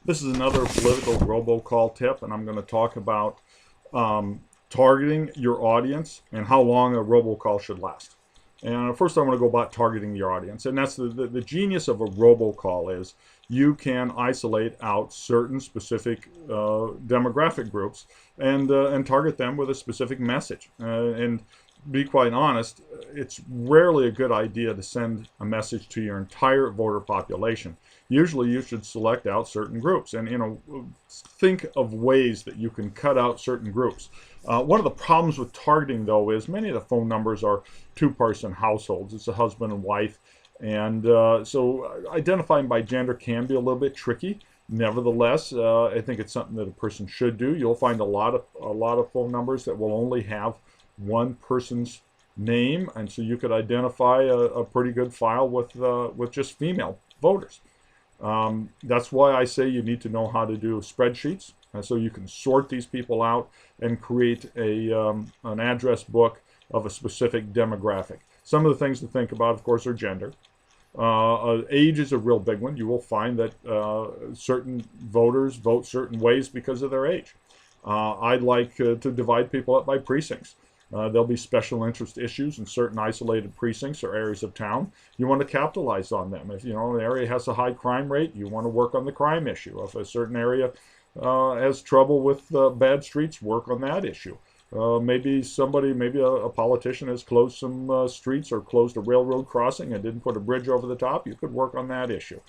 This is another political robocall tip, and I'm going to talk about targeting your audience and how long a robocall should last. And first, I want to go about targeting your audience, and that's the genius of a robocall is you can isolate out certain specific demographic groups and target them with a specific message. And be quite honest, it's rarely a good idea to send a message to your entire voter population. Usually you should select out certain groups and think of ways that you can cut out certain groups. One of the problems with targeting, though, is many of the phone numbers are two-person households. It's a husband and wife, and so identifying by gender can be a little bit tricky. Nevertheless, I think it's something that a person should do. You'll find a lot of phone numbers that will only have one person's name, and so you could identify a pretty good file with just female voters. That's why I say you need to know how to do spreadsheets, so you can sort these people out and create an address book of a specific demographic. Some of the things to think about, of course, are gender. Age is a real big one. You will find that certain voters vote certain ways because of their age. I'd like to divide people up by precincts. There'll be special interest issues in certain isolated precincts or areas of town. You want to capitalize on them. If an area has a high crime rate, you want to work on the crime issue. If a certain area has trouble with bad streets, work on that issue. Maybe a politician has closed some streets or closed a railroad crossing and didn't put a bridge over the top. You could work on that issue.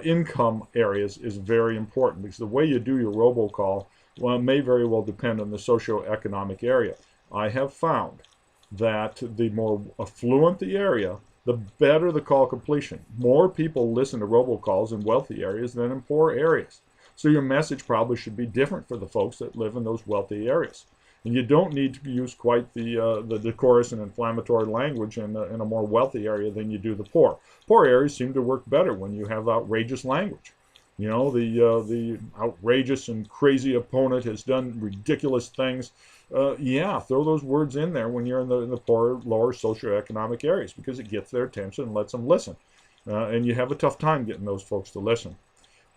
Income areas is very important because the way you do your robocall may very well depend on the socioeconomic area. I have found that the more affluent the area, the better the call completion. More people listen to robocalls in wealthy areas than in poor areas. So your message probably should be different for the folks that live in those wealthy areas. And you don't need to use quite the decorous and inflammatory language in a more wealthy area than you do the poor. Poor areas seem to work better when you have outrageous language. The outrageous and crazy opponent has done ridiculous things. Yeah, throw those words in there when you're in the poorer, lower socioeconomic areas because it gets their attention and lets them listen. And you have a tough time getting those folks to listen.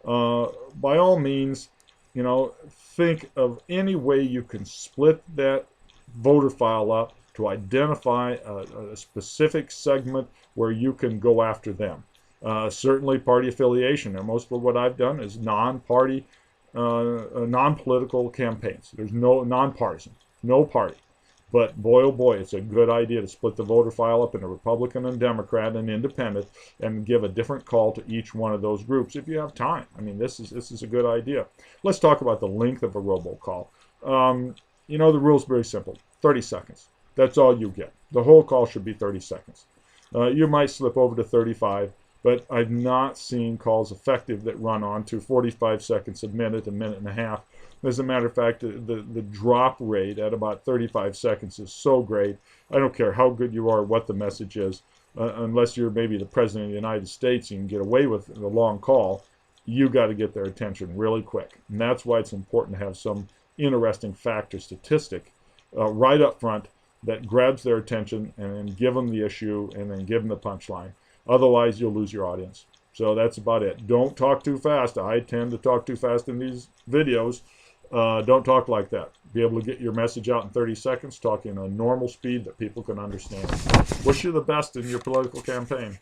By all means, think of any way you can split that voter file up to identify a specific segment where you can go after them. Certainly party affiliation, and most of what I've done is non-party, non-political campaigns. There's no nonpartisan, no party. But boy, oh boy, it's a good idea to split the voter file up into Republican and Democrat and Independent and give a different call to each one of those groups if you have time. I mean, this is a good idea. Let's talk about the length of a robocall. The rule's very simple, 30 seconds. That's all you get. The whole call should be 30 seconds. You might slip over to 35. But I've not seen calls effective that run on to 45 seconds a minute and a half. As a matter of fact, the drop rate at about 35 seconds is so great. I don't care how good you are, what the message is, unless you're maybe the President of the United States, you can get away with the long call. You got to get their attention really quick. And that's why it's important to have some interesting fact or statistic right up front that grabs their attention and give them the issue and then give them the punchline. Otherwise, you'll lose your audience. So that's about it. Don't talk too fast. I tend to talk too fast in these videos. Don't talk like that. Be able to get your message out in 30 seconds, talk in a normal speed that people can understand. Wish you the best in your political campaign.